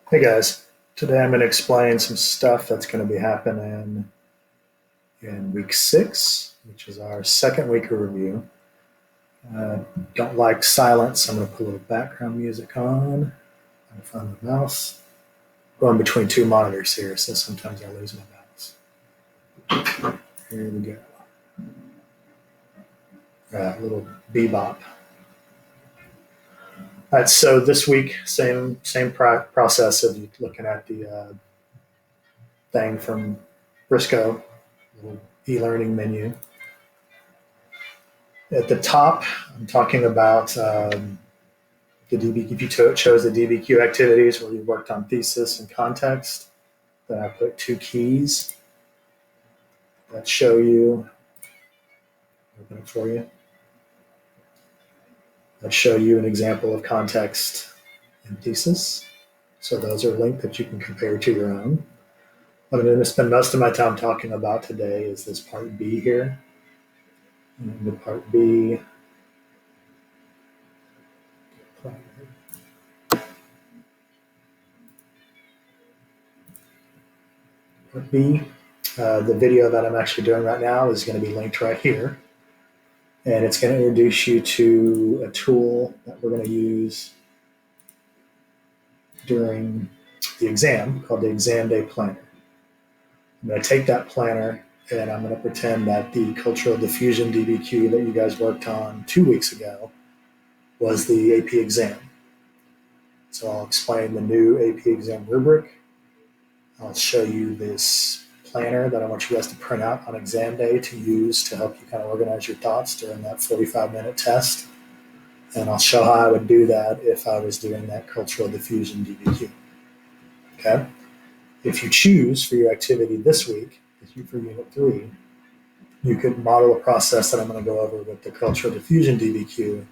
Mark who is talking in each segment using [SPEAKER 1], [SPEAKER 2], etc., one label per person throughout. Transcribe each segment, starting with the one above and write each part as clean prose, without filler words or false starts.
[SPEAKER 1] Hey guys, today I'm going to explain some stuff that's going to be happening in week 6, which is our second week of review. Uh, don't like silence. I'm going to put a little background music on. I'm find the mouse. Going between two monitors here, so sometimes I lose my mouse. Here we go. A little bebop. All right, so this week, same process of looking at the thing from Briscoe, little e-learning menu. At the top, I'm talking about the DBQ. If you chose the DBQ activities where you worked on thesis and context, then I put two keys that show you, open it for you, that show you an example of context and thesis. So those are linked that you can compare to your own. What I'm going to spend most of my time talking about today is this part B here. And the part B, the video that I'm actually doing right now is going to be linked right here. And it's going to introduce you to a tool that we're going to use during the exam called the Exam Day Planner. I'm going to take that planner and I'm going to pretend that the Cultural Diffusion DBQ that you guys worked on 2 weeks ago was the AP exam. So I'll explain the new AP exam rubric. I'll show you this planner that I want you guys to print out on exam day to use to help you kind of organize your thoughts during that 45-minute test. And I'll show how I would do that if I was doing that Cultural Diffusion DBQ. Okay? If you choose for your activity this week, for Unit 3, you could model a process that I'm going to go over with the Cultural Diffusion DBQ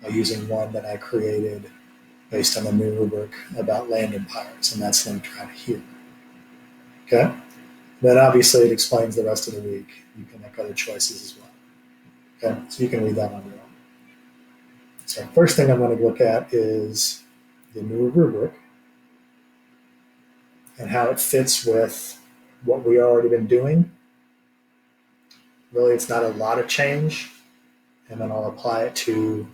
[SPEAKER 1] using one that I created based on the new rubric about land empires, and that's linked right here. Okay? Then obviously it explains the rest of the week. You can make other choices as well. Okay? So you can read that on your own. So first thing I'm going to look at is the new rubric and how it fits with what we already been doing. Really, it's not a lot of change. And then I'll apply it to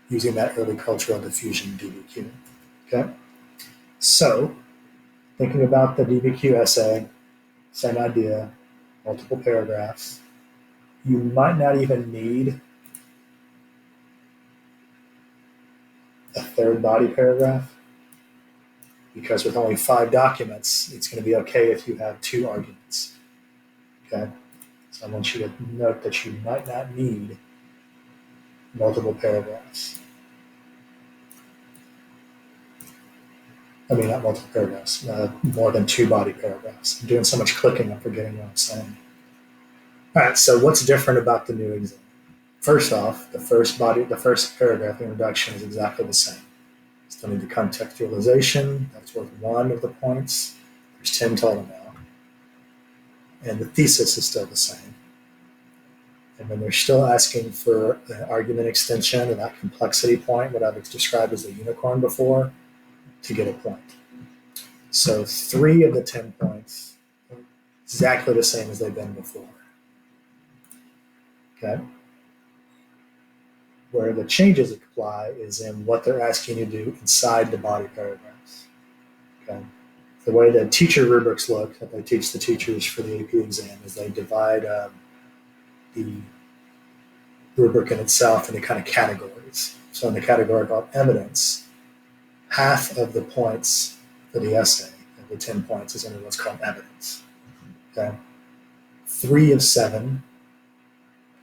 [SPEAKER 1] using that early Cultural Diffusion DBQ. Okay? So, thinking about the DBQ essay, same idea, multiple paragraphs. You might not even need a third body paragraph because with only 5 documents, it's going to be okay if you have 2 arguments. Okay? So I want you to note that you might not need multiple paragraphs. I mean, not multiple paragraphs, more than 2 body paragraphs. I'm doing so much clicking, I'm forgetting what I'm saying. All right, so what's different about the new exam? First off, the first paragraph introduction is exactly the same. Still need the contextualization. That's worth 1 of the points. There's 10 total now. And the thesis is still the same. And then they're still asking for an argument extension and that complexity point, what I've described as a unicorn before, to get a point. So 3 of the 10 points are exactly the same as they've been before. Okay? Where the changes apply is in what they're asking you to do inside the body paragraphs. Okay? The way the teacher rubrics look that they teach the teachers for the AP exam is they divide the rubric in itself into kind of categories. So in the category called evidence, half of the points for the essay, of the 10 points, is in what's called evidence. Okay? 3 of 7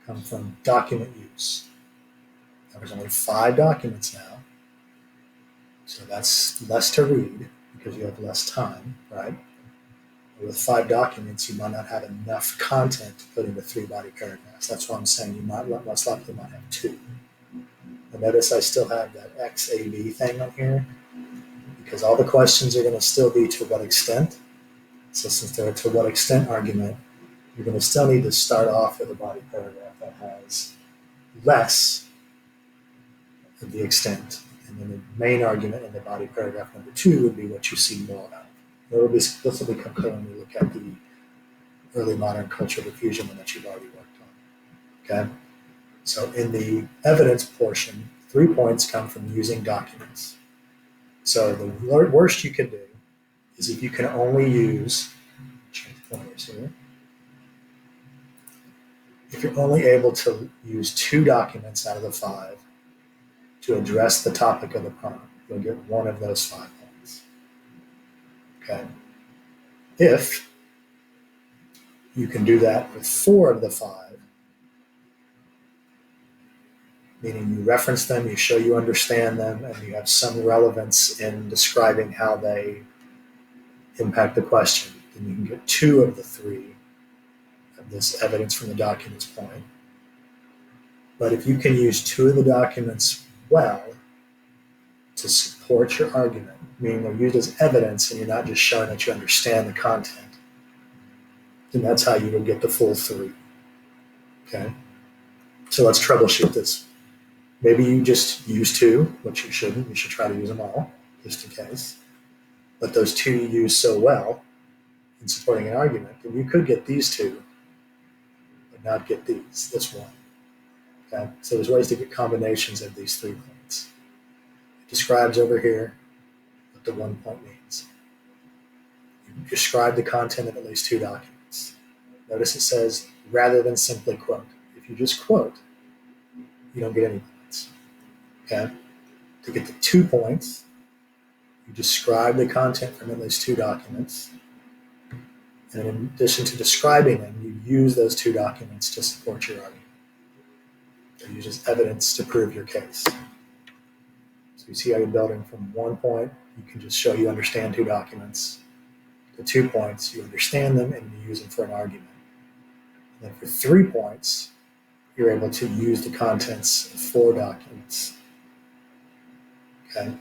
[SPEAKER 1] come from document use. There's only 5 documents now, so that's less to read because you have less time, right? But with 5 documents, you might not have enough content to put into 3 body paragraphs. That's why I'm saying you most likely might have 2. And notice I still have that XAB thing on here because all the questions are going to still be to what extent. So since they're a to what extent argument, you're going to still need to start off with a body paragraph that has less of the extent And then the main argument in the body paragraph number 2 would be what you see more of. This will become clear when we look at the early modern cultural diffusion one that you've already worked on. Okay? So in the evidence portion, 3 points come from using documents. So the worst you can do is if you can only use, change pointers here, if you're only able to use 2 documents out of the 5 to address the topic of the prompt, you'll get 1 of those 5 points. Okay? If you can do that with 4 of the 5, meaning you reference them, you show you understand them, and you have some relevance in describing how they impact the question, then you can get 2 of the 3 of this evidence from the documents point. But if you can use 2 of the documents well to support your argument, meaning they're used as evidence and you're not just showing that you understand the content, then that's how you will get the full 3. Okay? So let's troubleshoot this. Maybe you just use 2, which you shouldn't. You should try to use them all, just in case. But those 2 you use so well in supporting an argument, then you could get these 2, but not get this 1. Okay? So there's ways to get combinations of these 3 points. It describes over here what the 1 point means. You describe the content of at least 2 documents. Notice it says, rather than simply quote. If you just quote, you don't get any points. Okay? To get the 2 points, you describe the content from at least 2 documents. And in addition to describing them, you use those 2 documents to support your argument. They're used as evidence to prove your case. So you see how you're building from 1 point, you can just show you understand 2 documents. To 2 points, you understand them and you use them for an argument. And then for 3 points, you're able to use the contents of 4 documents. Okay?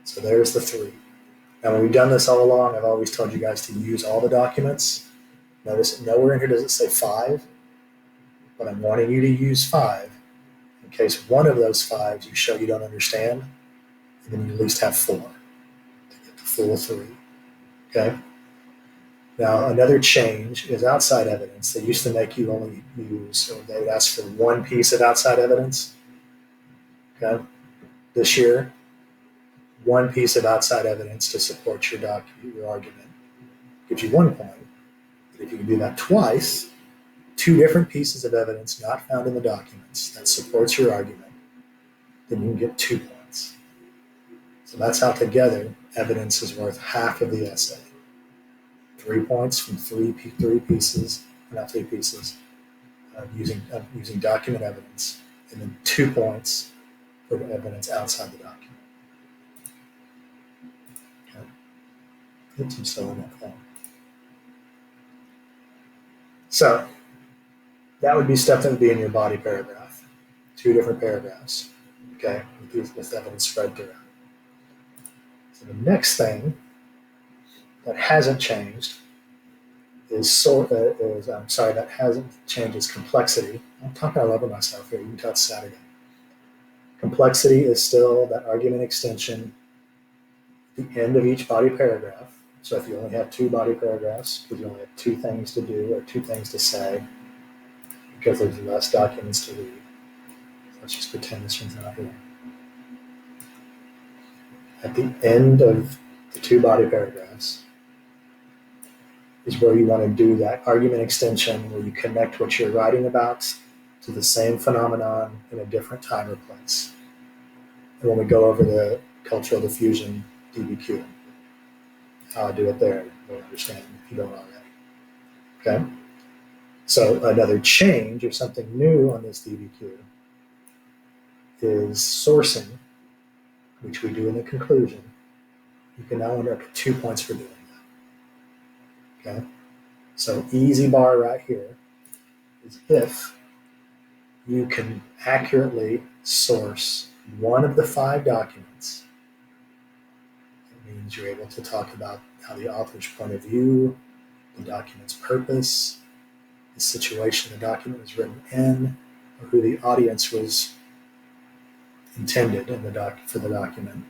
[SPEAKER 1] So there's the 3. Now when we've done this all along, I've always told you guys to use all the documents. Notice nowhere in here does it say 5, but I'm wanting you to use 5 in case one of those 5s you show you don't understand, and then you at least have 4 to get the full 3. Okay? Now another change is outside evidence. They used to make you only use, or they would ask for 1 piece of outside evidence. Okay? This year, 1 piece of outside evidence to support your argument gives you 1 point. But if you can do that twice, 2 different pieces of evidence not found in the documents that supports your argument, then you can get 2 points. So that's how together evidence is worth half of the essay. 3 points from 3 pieces, not 3 pieces, using document evidence, and then 2 points for the evidence outside the document. Oops, I'm still in that thing. So that would be stuff that would be in your body paragraph. 2 different paragraphs, okay, with evidence spread throughout. So the next thing that hasn't changed is complexity. I'm talking all over myself here. You can tell it's Saturday. Complexity is still that argument extension at the end of each body paragraph. So if you only have 2 body paragraphs, because you only have 2 things to do or 2 things to say, because there's less documents to read. So let's just pretend this one's not here. At the end of the 2 body paragraphs is where you want to do that argument extension where you connect what you're writing about to the same phenomenon in a different time or place. And when we go over the cultural diffusion DBQ, how I do it there, you'll understand if you don't already. Okay? So another change or something new on this DBQ is sourcing, which we do in the conclusion. You can now earn up to 2 points for doing that. Okay? So easy bar right here is if you can accurately source 1 of the 5 documents. It means you're able to talk about how the author's point of view, the document's purpose, the situation the document was written in, or who the audience was intended in for the document,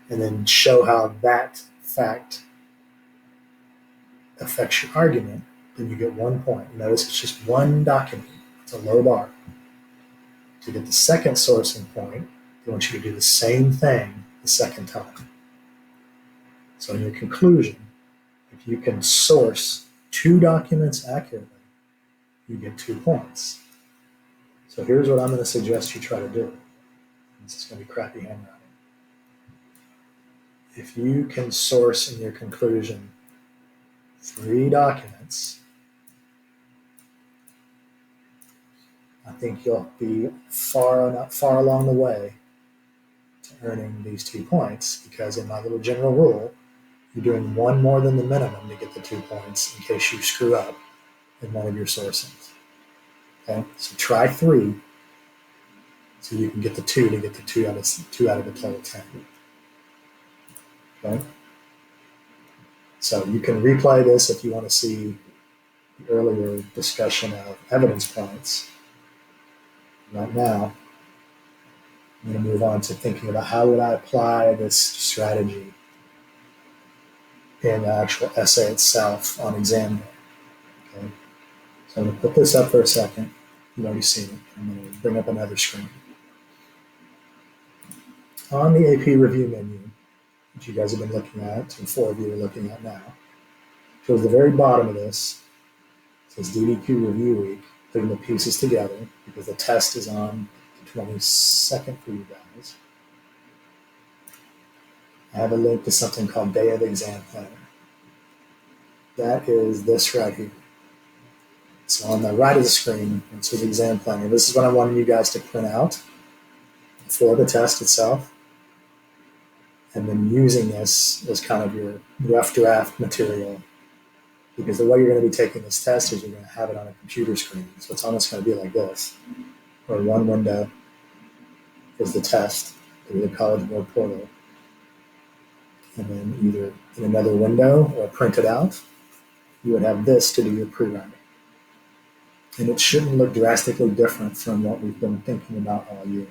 [SPEAKER 1] and then show how that fact affects your argument, then you get 1 point. Notice it's just one document. It's a low bar. To get the second sourcing point, they want you to do the same thing the second time. So in your conclusion, if you can source 2 documents accurately, you get 2 points. So here's what I'm going to suggest you try to do. This is going to be crappy handwriting. If you can source in your conclusion 3 documents, I think you'll be far along the way to earning these 2 points, because in my little general rule, you're doing 1 more than the minimum to get the 2 points in case you screw up in one of your sourcings. Okay, so try 3 so you can get the 2 to get the 2 out of the total 10. Okay, so you can replay this if you want to see the earlier discussion of evidence points. Right now, I'm going to move on to thinking about how would I apply this strategy in the actual essay itself on exam day. Okay, so I'm going to put this up for a second. You've already seen it. I'm going to bring up another screen. On the AP review menu, which you guys have been looking at, and 4 of you are looking at now, towards the very bottom of this, it says DBQ Review Week, putting the pieces together, because the test is on the 22nd for you guys. I have a link to something called Day of Exam Planner. That is this right here. So on the right of the screen, it says Exam Planner. This is what I wanted you guys to print out for the test itself. And then using this as kind of your rough draft material, because the way you're going to be taking this test is you're going to have it on a computer screen. So it's almost going to be like this, where one window is the test through the College Board portal. And then either in another window or printed out, you would have this to do your pre-writing. And it shouldn't look drastically different from what we've been thinking about all year.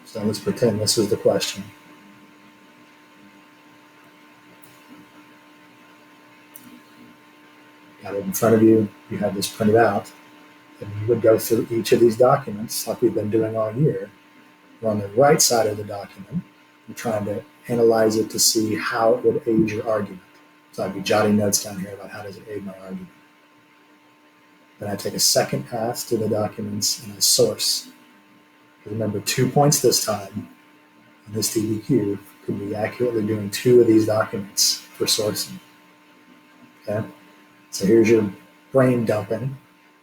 [SPEAKER 1] So let's pretend this was the question. Got it in front of you, you have this printed out, and you would go through each of these documents like we've been doing all year. We're on the right side of the document, you're trying to analyze it to see how it would aid your argument. So I'd be jotting notes down here about how does it aid my argument. Then I take a second pass to the documents and I source. Remember, 2 points this time, and this DBQ could be accurately doing 2 of these documents for sourcing. Okay? So here's your brain dumping,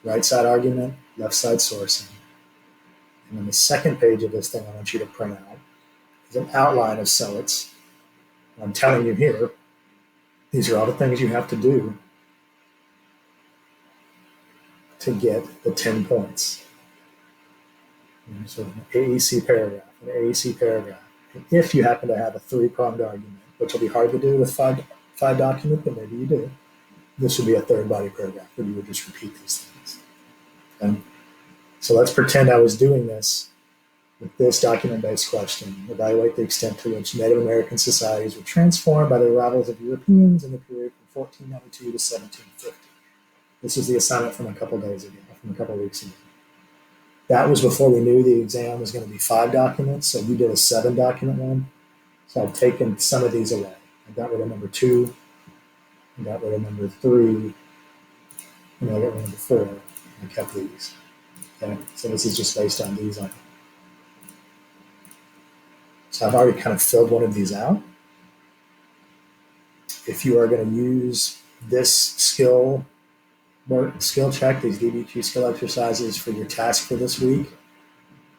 [SPEAKER 1] right side argument, left side sourcing. And then the second page of this thing I want you to print out is an outline of SOITs. I'm telling you here, these are all the things you have to do to get the 10 points. So an AEC paragraph, an AEC paragraph. And if you happen to have a 3-pronged argument, which will be hard to do with five document, but maybe you do, this would be a third body paragraph where you would just repeat these things. Okay? So let's pretend I was doing this with this document-based question. Evaluate the extent to which Native American societies were transformed by the arrivals of Europeans in the period from 1492 to 1750. This is the assignment from a couple days ago, from a couple weeks ago. That was before we knew the exam was going to be 5 documents, so you did a 7-document one. So I've taken some of these away. I got rid of number 2, I got rid of number 3, and I got rid of number 4, and I kept these. Okay? So this is just based on these items. So I've already kind of filled one of these out. If you are going to use this skill check, these DBQ skill exercises for your task for this week,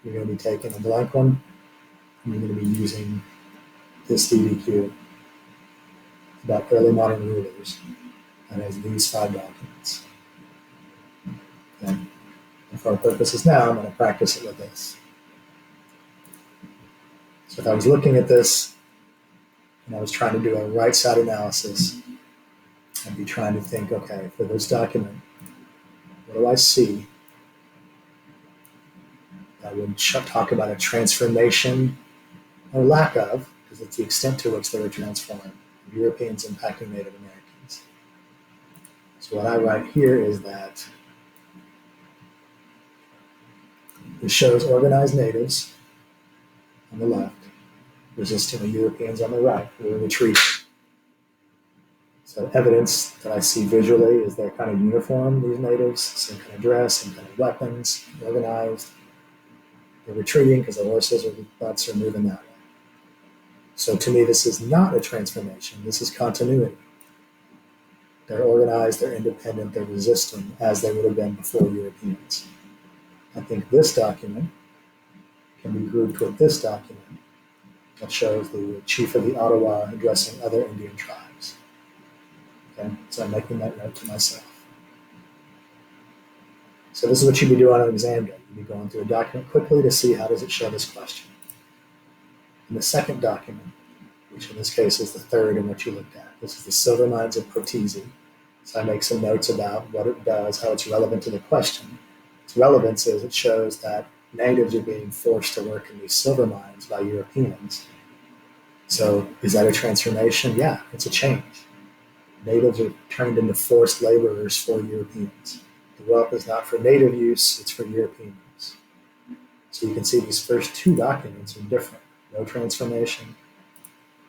[SPEAKER 1] you're going to be taking a blank one, and you're going to be using this DBQ about early modern rulers, and has these 5 documents. Okay. And for our purposes now, I'm going to practice it with this. So if I was looking at this and I was trying to do a right side analysis, I'd be trying to think, okay, for this document, what do I see that would talk about a transformation or lack of, because it's the extent to which they were transformed, Europeans impacting Native Americans. So what I write here is that it shows organized natives on the left resisting the Europeans on the right who were retreating. So evidence that I see visually is they're kind of uniform, these natives, same kind of dress, same kind of weapons, organized. They're retreating because the horses or the butts are moving that way. So to me, this is not a transformation. This is continuity. They're organized, they're independent, they're resisting as they would have been before Europeans. I think this document can be grouped with this document that shows the chief of the Ottawa addressing other Indian tribes. Okay, so I'm making that note to myself. So this is what you'd be doing on an exam day. You'd be going through a document quickly to see how does it show this question. In the second document, which in this case is the third in what you looked at, this is the Silver Mines of Potisi. So I make some notes about what it does, how it's relevant to the question. Its relevance is it shows that natives are being forced to work in these silver mines by Europeans. So is that a transformation? Yeah, it's a change. Natives are turned into forced laborers for Europeans. The wealth is not for native use, it's for European use. So you can see these first two documents are different. No transformation,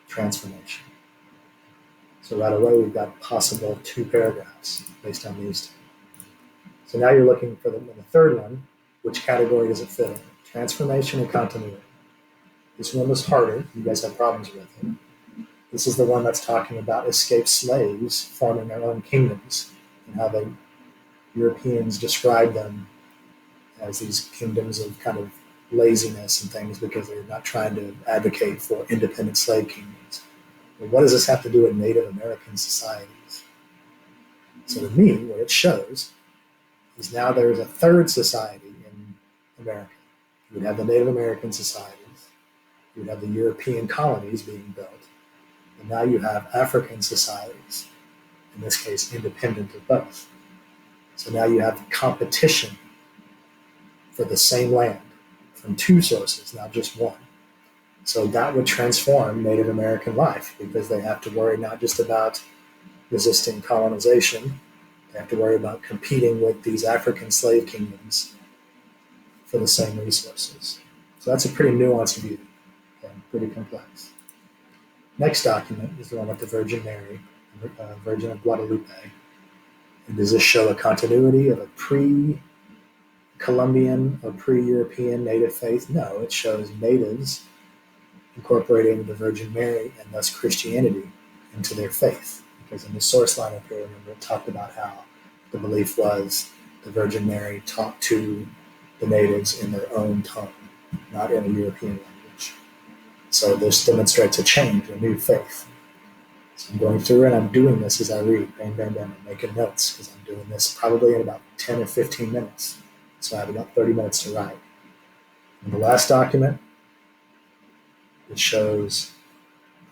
[SPEAKER 1] transformation. So right away we've got possible 2 paragraphs based on these two. So now you're looking for the third one, which category does it fit in? Transformation or continuity? This one was harder. You guys have problems with it. This is the one that's talking about escaped slaves forming their own kingdoms and how the Europeans describe them as these kingdoms of kind of laziness and things because they're not trying to advocate for independent slave kingdoms. But what does this have to do with Native American societies? So to me, what it shows is now there's a third society in America. You would have the Native American societies. You would have the European colonies being built. And now you have African societies, in this case, independent of both. So now you have competition for the same land from 2 sources, not just one. So that would transform Native American life because they have to worry not just about resisting colonization, they have to worry about competing with these African slave kingdoms for the same resources. So that's a pretty nuanced view, and pretty complex. Next document is the one with the Virgin Mary, Virgin of Guadalupe. And does this show a continuity of a pre-Columbian or pre-European native faith? No, it shows natives incorporating the Virgin Mary and thus Christianity into their faith. Because in the source line up here, remember, it talked about how the belief was the Virgin Mary taught to the natives in their own tongue, not in a European language. So this demonstrates a change, a new faith. So I'm going through and I'm doing this as I read, bang, bang, bang, I'm making notes because I'm doing this probably in about 10 or 15 minutes. So I have about 30 minutes to write. In the last document, it shows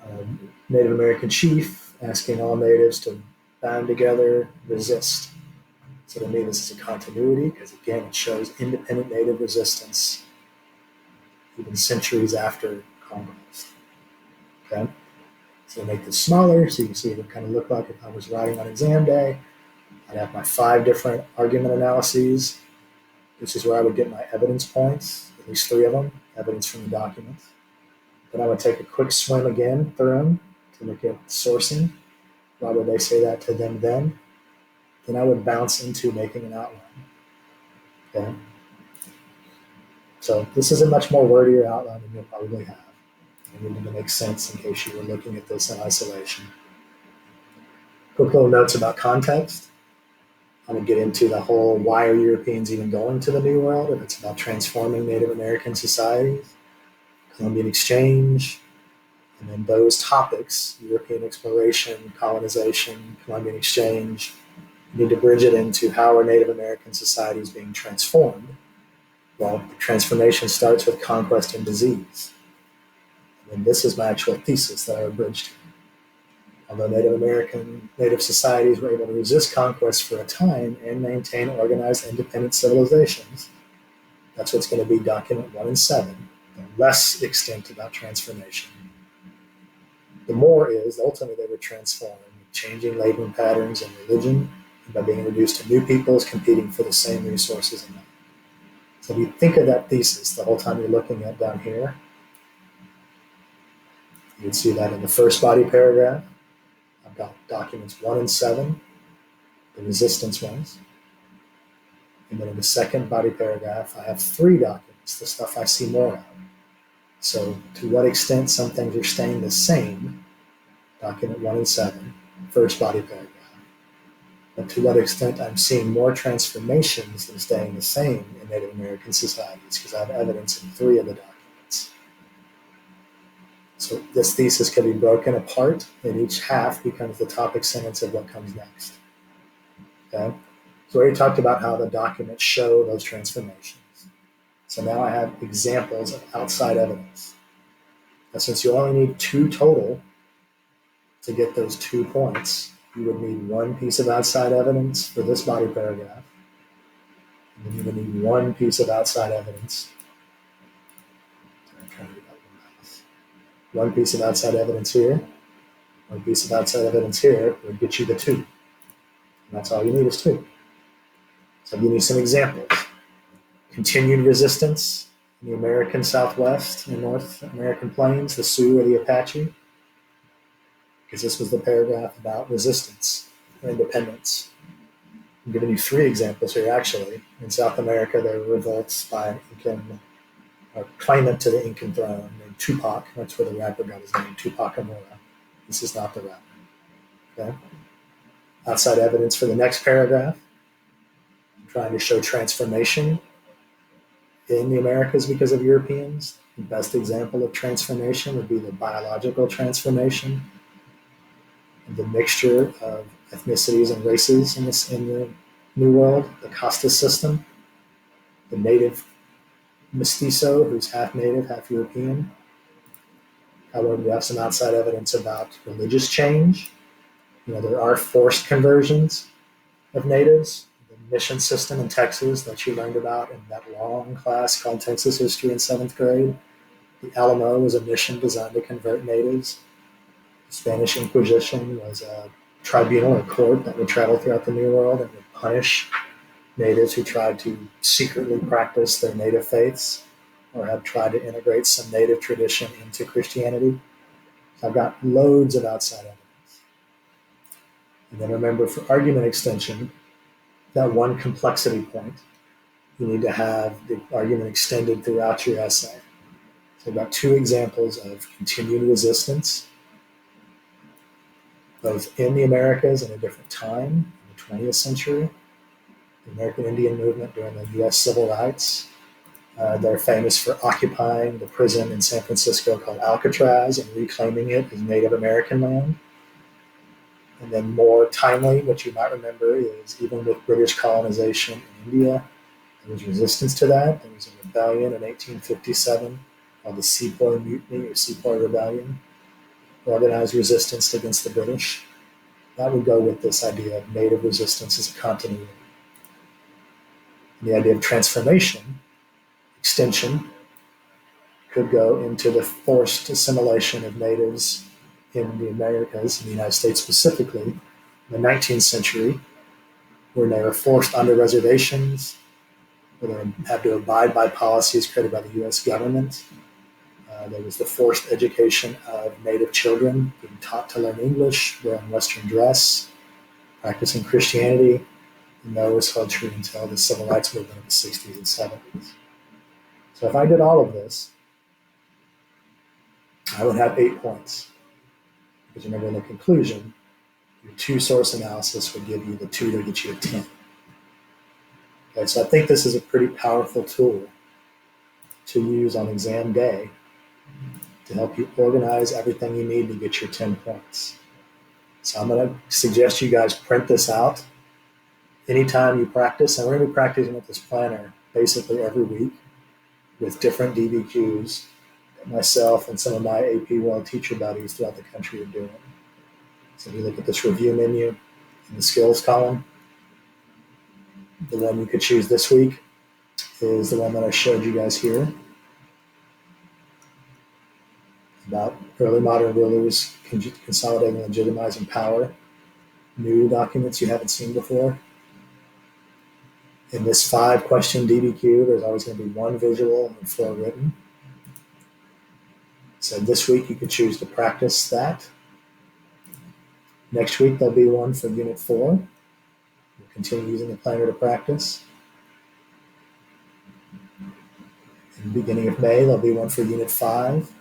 [SPEAKER 1] a Native American chief asking all natives to band together, resist. So to me, this is a continuity because, again, it shows independent native resistance even centuries after conquest. Okay? So I make this smaller so you can see what it would kind of look like if I was writing on exam day. I'd have my 5 different argument analyses. This is where I would get my evidence points, at least 3 of them, evidence from the documents. Then I would take a quick swim again through them to look at sourcing. Why would they say that to them then? Then I would bounce into making an outline. Okay? So this is a much more wordier outline than you'll probably have. I needed to make sense in case you were looking at this in isolation. Quick little notes about context. I'm going to get into the whole why are Europeans even going to the New World, if it's about transforming Native American societies, Columbian exchange, and then those topics, European exploration, colonization, Columbian exchange, you need to bridge it into how are Native American societies being transformed. Well, the transformation starts with conquest and disease. And this is my actual thesis that I would bridge to. Although Native societies were able to resist conquest for a time and maintain organized independent civilizations, that's what's going to be document 1 and 7. less extent about transformation. The more is ultimately they were transformed, changing laboring patterns and religion, and by being introduced to new peoples competing for the same resources and land. So if you think of that thesis the whole time you're looking at down here, you can see that in the first body paragraph. I've got documents 1 and 7, the resistance ones. And then in the second body paragraph, I have 3 documents, the stuff I see more of. So to what extent some things are staying the same, document 1 and 7, first body paragraph. But to what extent I'm seeing more transformations than staying the same in Native American societies, because I have evidence in 3 of the documents. So this thesis can be broken apart, and each half becomes the topic sentence of what comes next. Okay? So we already talked about how the documents show those transformations. So now I have examples of outside evidence. Now, since you only need 2 total to get those 2 points, you would need 1 piece of outside evidence for this body paragraph. And then you would need 1 piece of outside evidence. One piece of outside evidence here, 1 piece of outside evidence here would get you the 2. And that's all you need is 2. So I'll give you some examples. Continued resistance in the American Southwest and North American Plains, the Sioux or the Apache, because this was the paragraph about resistance or independence. I'm giving you 3 examples here, actually. In South America, there were revolts by an Incan, or claimant to the Incan throne named Tupac. That's where the rapper got his name, Tupac Amora. This is not the rapper. Okay? Outside evidence for the next paragraph. I'm trying to show transformation in the Americas because of Europeans. The best example of transformation would be the biological transformation, the mixture of ethnicities and races in the New World, the Casta system, the native mestizo who's half native, half European. However, we have some outside evidence about religious change. There are forced conversions of natives. The mission system in Texas that you learned about in that long class called Texas History in 7th grade. The Alamo was a mission designed to convert natives. The Spanish Inquisition was a tribunal or court that would travel throughout the New World and would punish natives who tried to secretly practice their native faiths or had tried to integrate some native tradition into Christianity. So I've got loads of outside evidence. And then remember, for argument extension, that 1 complexity point, you need to have the argument extended throughout your essay. So I've got 2 examples of continued resistance, both in the Americas in a different time, in the 20th century, the American Indian movement during the U.S. Civil Rights. They're famous for occupying the prison in San Francisco called Alcatraz and reclaiming it as Native American land. And then more timely, what you might remember is even with British colonization in India, there was resistance to that. There was a rebellion in 1857 called the Sepoy Mutiny or Sepoy Rebellion, organized resistance against the British. That would go with this idea of native resistance as a continuity. And the idea of transformation, extension, could go into the forced assimilation of natives in the Americas, in the United States specifically, in the 19th century, where they were forced onto reservations, where they had to abide by policies created by the U.S. government. There was the forced education of native children, being taught to learn English, wearing Western dress, practicing Christianity, and that was held true until the Civil Rights Movement of the 60s and 70s. So if I did all of this, I would have 8 points. Because remember, in the conclusion, your 2 source analysis would give you the 2 to get you a 10. Okay, so I think this is a pretty powerful tool to use on exam day to help you organize everything you need to get your 10 points. So I'm going to suggest you guys print this out anytime you practice. And we're going to be practicing with this planner basically every week with different DBQs that myself and some of my AP World teacher buddies throughout the country are doing. So if you look at this review menu in the skills column, the one you could choose this week is the one that I showed you guys here. about early modern rulers consolidating, legitimizing power, new documents you haven't seen before. In this 5-question DBQ, there's always going to be 1 visual and 4 written. So this week you could choose to practice that. Next week there'll be 1 for Unit 4. We'll continue using the planner to practice. In the beginning of May, there'll be 1 for Unit 5.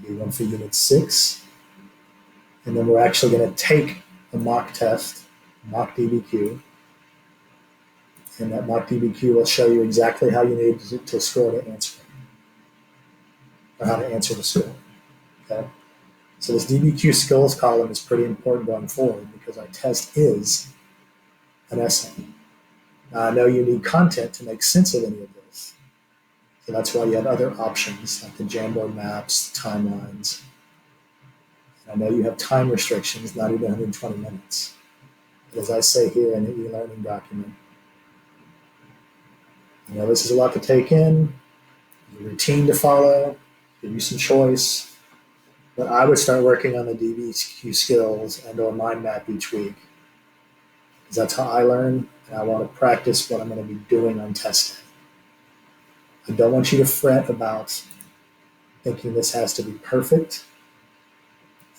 [SPEAKER 1] There'll be 1 for Unit 6. And then we're actually going to take a mock test, mock DBQ. And that mock DBQ will show you exactly how you need to score to answer it, or how to answer the score. Okay? So this DBQ skills column is pretty important going forward because our test is an essay. Now, I know you need content to make sense of any of this. So that's why you have other options like the Jamboard maps, the timelines. And I know you have time restrictions, 90 to 120 minutes. But as I say here in the e-learning document, this is a lot to take in, a routine to follow, give you some choice. But I would start working on the DBQ skills and or mind map each week. Because that's how I learn, and I want to practice what I'm going to be doing on test day. I don't want you to fret about thinking this has to be perfect.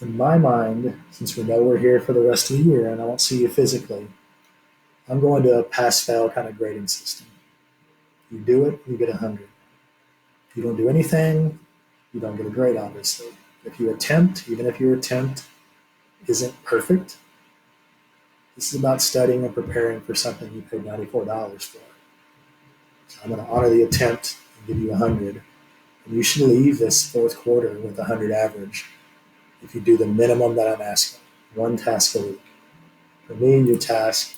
[SPEAKER 1] In my mind, since we know we're here for the rest of the year and I won't see you physically, I'm going to a pass-fail kind of grading system. You do it, you get 100. If you don't do anything, you don't get a grade, obviously. If you attempt, even if your attempt isn't perfect, this is about studying and preparing for something you paid $94 for. So I'm going to honor the attempt and give you 100. And you should leave this 4th quarter with 100 average if you do the minimum that I'm asking, 1 task a week. For me, your task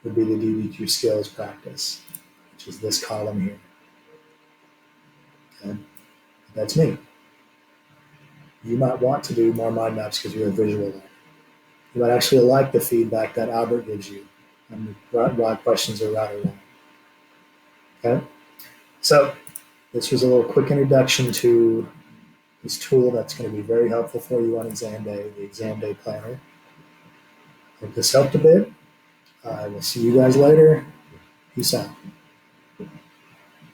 [SPEAKER 1] would be the DBQ skills practice, which is this column here. Okay? That's me. You might want to do more mind maps because you're a visual learner. You might actually like the feedback that Albert gives you on why questions are right or wrong. Okay? So this was a little quick introduction to this tool that's going to be very helpful for you on exam day, the Exam Day Planner. Hope this helped a bit. I will see you guys later. Peace out.